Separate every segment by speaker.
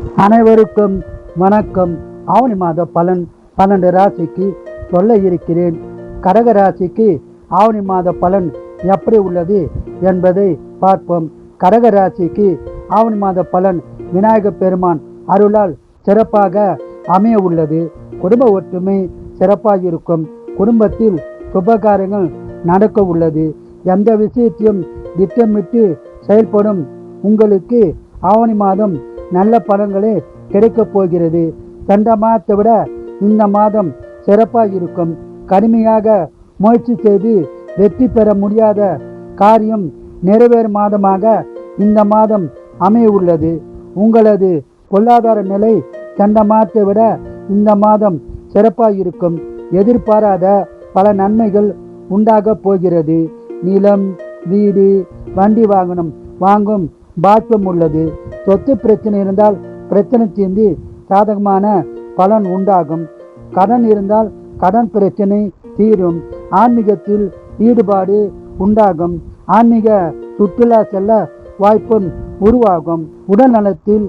Speaker 1: அனைவருக்கும் வணக்கம். ஆவணி மாத பலன் 12 ராசிக்கு சொல்ல இருக்கிறேன். கடக ராசிக்கு ஆவணி மாத பலன் எப்படி உள்ளது என்பதை பார்ப்போம். கடக ராசிக்கு ஆவணி மாத பலன் விநாயகப் பெருமான் அருளால் சிறப்பாக அமைய உள்ளது. குடும்ப ஒற்றுமை சிறப்பாக இருக்கும். குடும்பத்தில் சுபகாரியங்கள் நடக்க உள்ளது. எந்த விஷயத்தையும் திட்டமிட்டு செயல்படும் உங்களுக்கு ஆவணி மாதம் நல்ல பலன்களே கிடைக்கப் போகிறது. சென்ற மாதத்தை விட இந்த மாதம் சிறப்பாக இருக்கும். கடுமையாக முயற்சி செய்து வெற்றி பெற முடியாத காரியம் நிறைவேறும் மாதமாக இந்த மாதம் அமைய உள்ளது. உங்களது பொருளாதார நிலை சென்ற மாதத்தை விட இந்த மாதம் சிறப்பாக இருக்கும். எதிர்பாராத பல நன்மைகள் உண்டாக போகிறது. நிலம், வீடு, வண்டி வாங்கும் பாக்கியம் உள்ளது. சொத்து பிரச்சனை இருந்தால் பிரச்சனை தீர்ந்து சாதகமான பலன் உண்டாகும். கடன் இருந்தால் கடன் பிரச்சனை தீரும். ஆன்மீகத்தில் ஈடுபாடு உண்டாகும். ஆன்மீக சுற்றுலா செல்ல வாய்ப்பு உருவாகும். உடல் நலத்தில்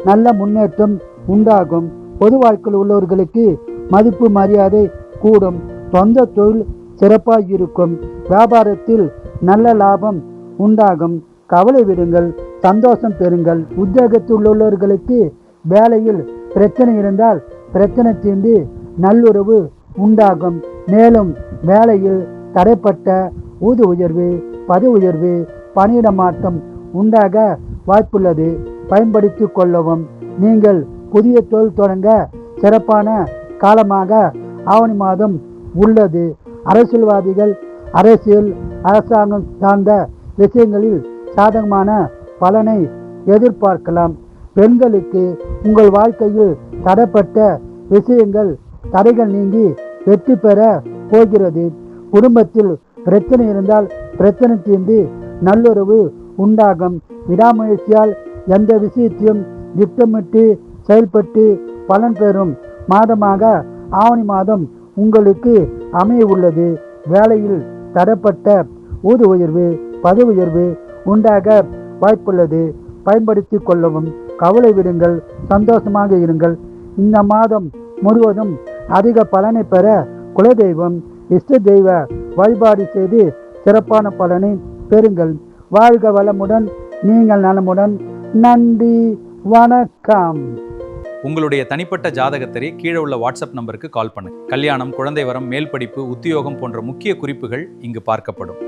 Speaker 1: நல்ல முன்னேற்றம் உண்டாகும். பொது வாழ்க்கையில் உள்ளவர்களுக்கு மதிப்பு மரியாதை கூடும். சொந்த தொழில் சிறப்பாக இருக்கும். வியாபாரத்தில் நல்ல லாபம் உண்டாகும். கவலை விடுங்கள், சந்தோஷம் பெறுங்கள். உத்தியோகத்தில் உள்ளவர்களுக்கு வேலையில் பிரச்சனை இருந்தால் பிரச்சனை தீர்ந்து நல்லுறவு உண்டாகும். மேலும் வேலையில் தடைப்பட்ட ஊதிய உயர்வு, பதவி உயர்வு, பணியிட மாற்றம் உண்டாக வாய்ப்புள்ளது. பயன்படுத்தி கொள்ளவும். நீங்கள் புதிய தொழில் தொடங்க சிறப்பான காலமாக ஆவணி மாதம் உள்ளது. அரசியல்வாதிகள் அரசியல், அரசாங்கம் சார்ந்த விஷயங்களில் சாதகமான பலனை எதிர்பார்க்கலாம். பெண்களுக்கு உங்கள் வாழ்க்கையில் தடைப்பட்ட விஷயங்கள் தடைகள் நீங்கி வெற்றி பெற போகிறது. குடும்பத்தில் பிரச்சனை இருந்தால் பிரச்சனை தீர்ந்து நல்லுறவு உண்டாகும். விடாமுயற்சியால் எந்த விஷயத்தையும் திட்டமிட்டு செயல்பட்டு பலன் பெறும் மாதமாக ஆவணி மாதம் உங்களுக்கு அமைய உள்ளது. வேலையில் தடைப்பட்ட ஊதிய உயர்வு, பதவி உயர்வு உண்டாக வாய்ப்புள்ளது. பயன்படுத்தி கொள்ளவும். கவலை விடுங்கள், சந்தோஷமாக இருங்கள். இந்த மாதம் முழுவதும் அதிக பலனை பெற குலதெய்வம், இஷ்ட தெய்வ வழிபாடு செய்து சிறப்பான பலனை பெறுங்கள். வாழ்க வளமுடன், நீங்கள் நலமுடன். நன்றி, வணக்கம்.
Speaker 2: உங்களுடைய தனிப்பட்ட ஜாதகத்தை கீழே உள்ள வாட்ஸ்அப் நம்பருக்கு கால் பண்ணுங்க. கல்யாணம், குழந்தை வரம், மேல் படிப்பு, உத்தியோகம் போன்ற முக்கிய குறிப்புகள் இங்கு பார்க்கப்படும்.